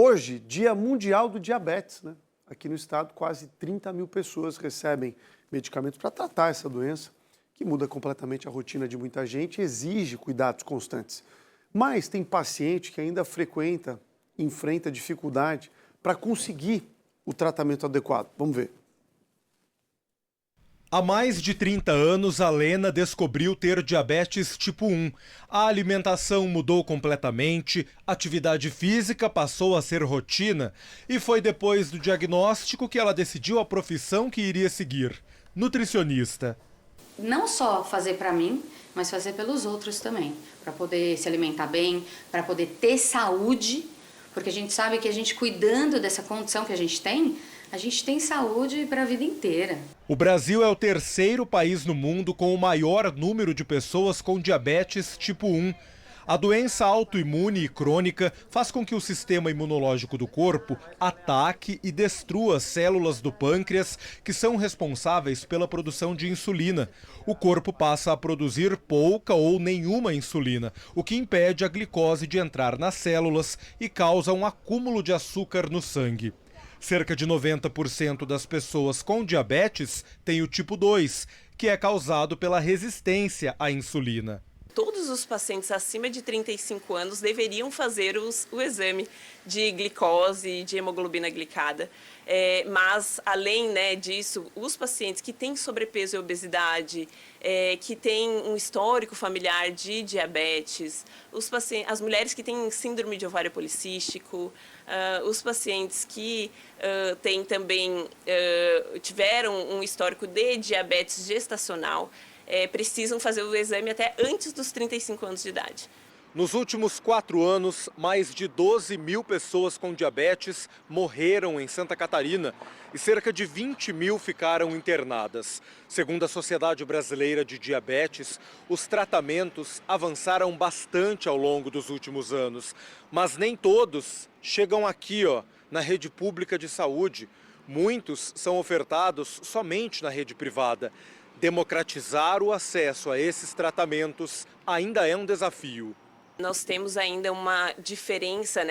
Hoje, Dia Mundial do Diabetes, né? Aqui no estado, quase 30 mil pessoas recebem medicamentos para tratar essa doença, que muda completamente a rotina de muita gente e exige cuidados constantes. Mas tem paciente que ainda enfrenta dificuldade para conseguir o tratamento adequado. Vamos ver. Há mais de 30 anos, a Lena descobriu ter diabetes tipo 1. A alimentação mudou completamente, a atividade física passou a ser rotina e foi depois do diagnóstico que ela decidiu a profissão que iria seguir: nutricionista. Não só fazer para mim, mas fazer pelos outros também, para poder se alimentar bem, para poder ter saúde, porque a gente sabe que a gente cuidando dessa condição que a gente tem saúde para a vida inteira. O Brasil é o terceiro país no mundo com o maior número de pessoas com diabetes tipo 1. A doença autoimune e crônica faz com que o sistema imunológico do corpo ataque e destrua células do pâncreas que são responsáveis pela produção de insulina. O corpo passa a produzir pouca ou nenhuma insulina, o que impede a glicose de entrar nas células e causa um acúmulo de açúcar no sangue. Cerca de 90% das pessoas com diabetes têm o tipo 2, que é causado pela resistência à insulina. Todos os pacientes acima de 35 anos deveriam fazer o exame de glicose e de hemoglobina glicada. Mas, além disso, os pacientes que têm sobrepeso e obesidade, que têm um histórico familiar de diabetes, as mulheres que têm síndrome de ovário policístico, os pacientes que tiveram um histórico de diabetes gestacional, precisam fazer o exame até antes dos 35 anos de idade. Nos últimos 4 anos, mais de 12 mil pessoas com diabetes morreram em Santa Catarina e cerca de 20 mil ficaram internadas. Segundo a Sociedade Brasileira de Diabetes, os tratamentos avançaram bastante ao longo dos últimos anos, mas nem todos chegam aqui, na rede pública de saúde. Muitos são ofertados somente na rede privada. Democratizar o acesso a esses tratamentos ainda é um desafio. Nós temos ainda uma diferença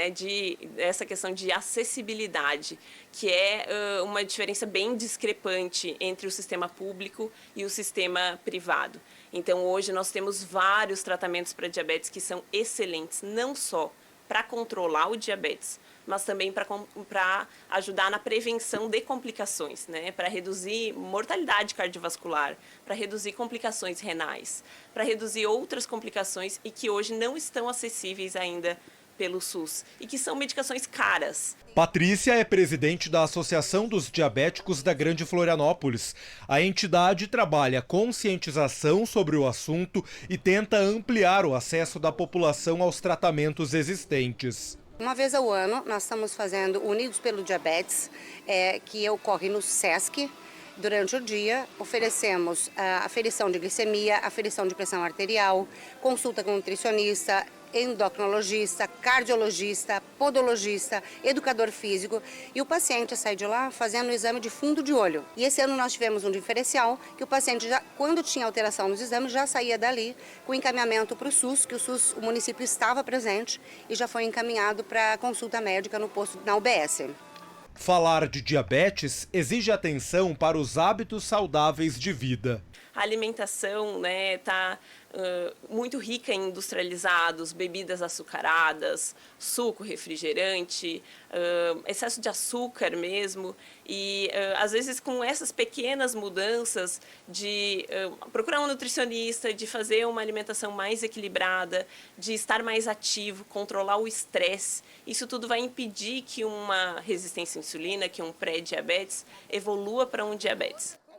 dessa questão de acessibilidade, que é uma diferença bem discrepante entre o sistema público e o sistema privado. Então, hoje nós temos vários tratamentos para diabetes que são excelentes, não só para controlar o diabetes, mas também para ajudar na prevenção de complicações, para reduzir mortalidade cardiovascular, para reduzir complicações renais, para reduzir outras complicações e que hoje não estão acessíveis ainda pelo SUS e que são medicações caras. Patrícia é presidente da Associação dos Diabéticos da Grande Florianópolis. A entidade trabalha conscientização sobre o assunto e tenta ampliar o acesso da população aos tratamentos existentes. Uma vez ao ano, nós estamos fazendo Unidos pelo Diabetes, que ocorre no SESC. Durante o dia, oferecemos a aferição de glicemia, aferição de pressão arterial, consulta com nutricionista, endocrinologista, cardiologista, podologista, educador físico, e o paciente sai de lá fazendo o exame de fundo de olho. E esse ano nós tivemos um diferencial, que o paciente, quando tinha alteração nos exames, já saía dali com encaminhamento para o SUS, que o município estava presente e já foi encaminhado para consulta médica no posto na UBS. Falar de diabetes exige atenção para os hábitos saudáveis de vida. A alimentação está muito rica em industrializados, bebidas açucaradas, suco, refrigerante, excesso de açúcar mesmo. E às vezes com essas pequenas mudanças de procurar um nutricionista, de fazer uma alimentação mais equilibrada, de estar mais ativo, controlar o estresse, isso tudo vai impedir que uma resistência à insulina, que um pré-diabetes evolua para um diabetes.